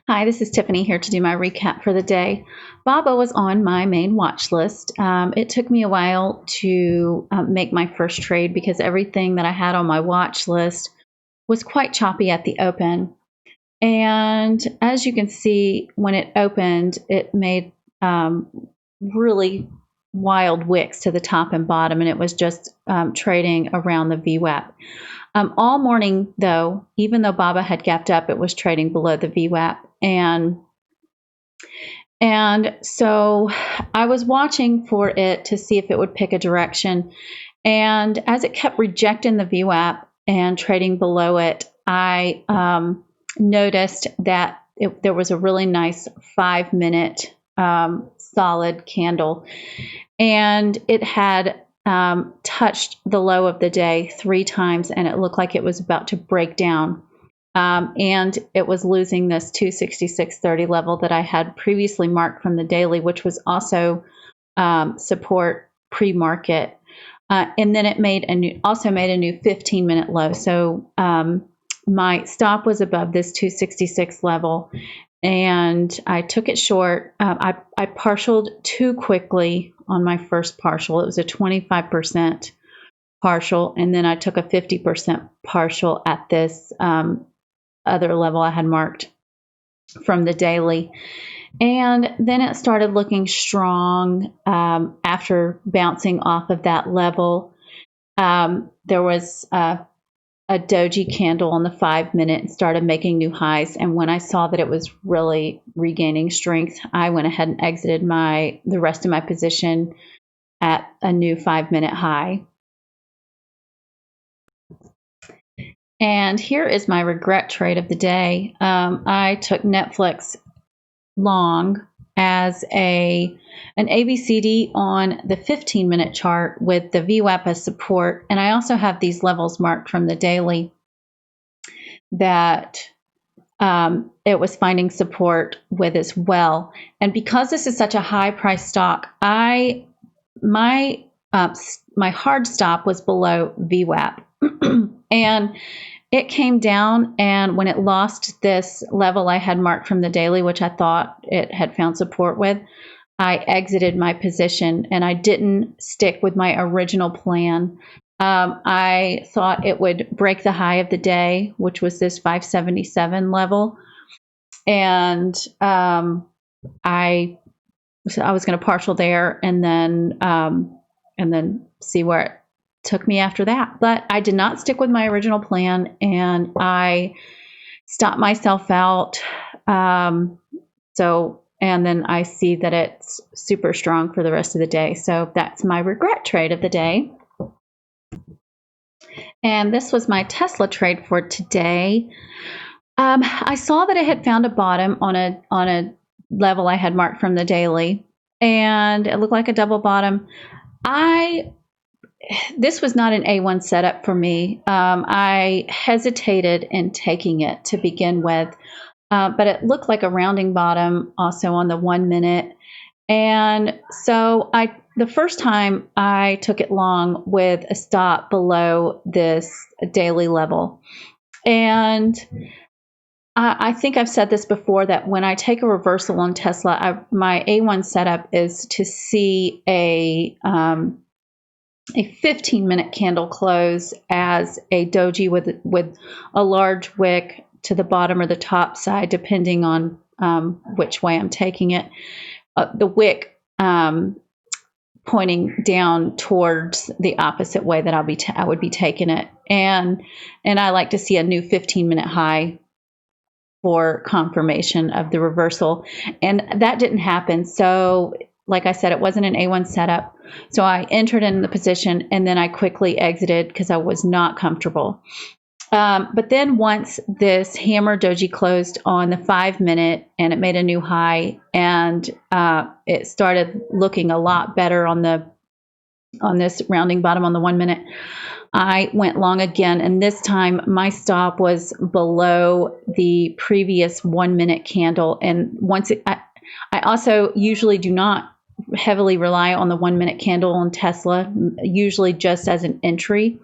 Hi, this is Tiffany here to do my recap for the day. BABA was on my main watch list. It took me a while to make my first trade because everything that I had on my watch list was quite choppy at the open. And as you can see, when it opened, it made really wild wicks to the top and bottom, and it was just trading around the VWAP. All morning, though, even though BABA had gapped up, it was trading below the VWAP. And so I was watching for it to see if it would pick a direction. And as it kept rejecting the VWAP and trading below it, I noticed that there was a really nice 5-minute solid candle. And it had touched the low of the day 3 times, and it looked like it was about to break down. And it was losing this 266.30 level that I had previously marked from the daily, which was also support pre-market. And then it also made a new 15-minute low. So my stop was above this 266 level, and I took it short. I partialed too quickly on my first partial. It was a 25% partial, and then I took a 50% partial at this other level I had marked from the daily. And then it started looking strong after bouncing off of that level. There was a doji candle on the 5-minute and started making new highs. And when I saw that it was really regaining strength, I went ahead and exited the rest of my position at a new 5-minute high. And here is my regret trade of the day. I took NFLX long as an ABCD on the 15-minute chart with the VWAP as support. And I also have these levels marked from the daily that it was finding support with as well. And because this is such a high price stock, my hard stop was below VWAP. And it came down, and when it lost this level I had marked from the daily, which I thought it had found support with, I exited my position, and I didn't stick with my original plan. I thought it would break the high of the day, which was this 577 level, and I was going to partial there, and then see where it took me after that. But I did not stick with my original plan, and I stopped myself out. And then I see that it's super strong for the rest of the day. So that's my regret trade of the day. And this was my Tesla trade for today. I saw that it had found a bottom on a level I had marked from the daily, and it looked like a double bottom. This was not an A1 setup for me. I hesitated in taking it to begin with, but it looked like a rounding bottom also on the 1-minute. And so the first time I took it long with a stop below this daily level. And I think I've said this before, that when I take a reversal on Tesla, my A1 setup is to see a 15-minute candle close as a doji with a large wick to the bottom or the top side, depending on which way I'm taking it. The wick pointing down towards the opposite way that I would be taking it, and I like to see a new 15-minute high for confirmation of the reversal, and that didn't happen. So, like I said, it wasn't an A1 setup. So I entered in the position, and then I quickly exited because I was not comfortable. But then once this hammer doji closed on the 5-minute, and it made a new high, and it started looking a lot better on this rounding bottom on the 1-minute, I went long again, and this time my stop was below the previous 1-minute candle. And I also usually do not heavily rely on the 1-minute candle on Tesla, usually just as an entry.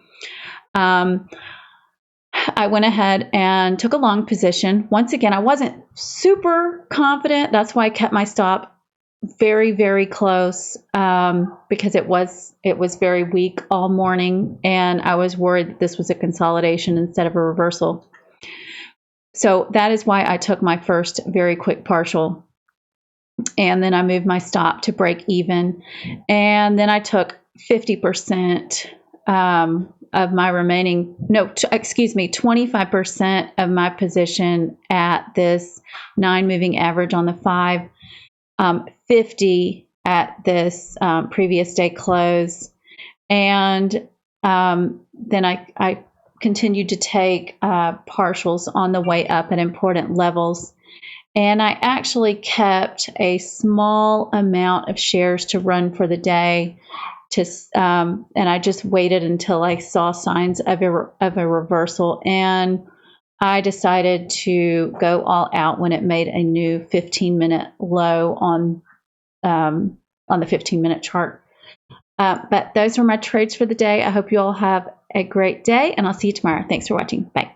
I went ahead and took a long position. Once again, I wasn't super confident. That's why I kept my stop very, very close, because it was very weak all morning, and I was worried that this was a consolidation instead of a reversal. So that is why I took my first very quick partial, and then I moved my stop to break even, and then I took 50% of my remaining, 25% of my position at this 9 moving average on the 5, 50 at this previous day close, and then I continued to take partials on the way up at important levels. And I actually kept a small amount of shares to run for the day, and I just waited until I saw signs of a reversal, and I decided to go all out when it made a new 15-minute low on the 15-minute chart. But those are my trades for the day. I hope you all have a great day, and I'll see you tomorrow. Thanks for watching. Bye.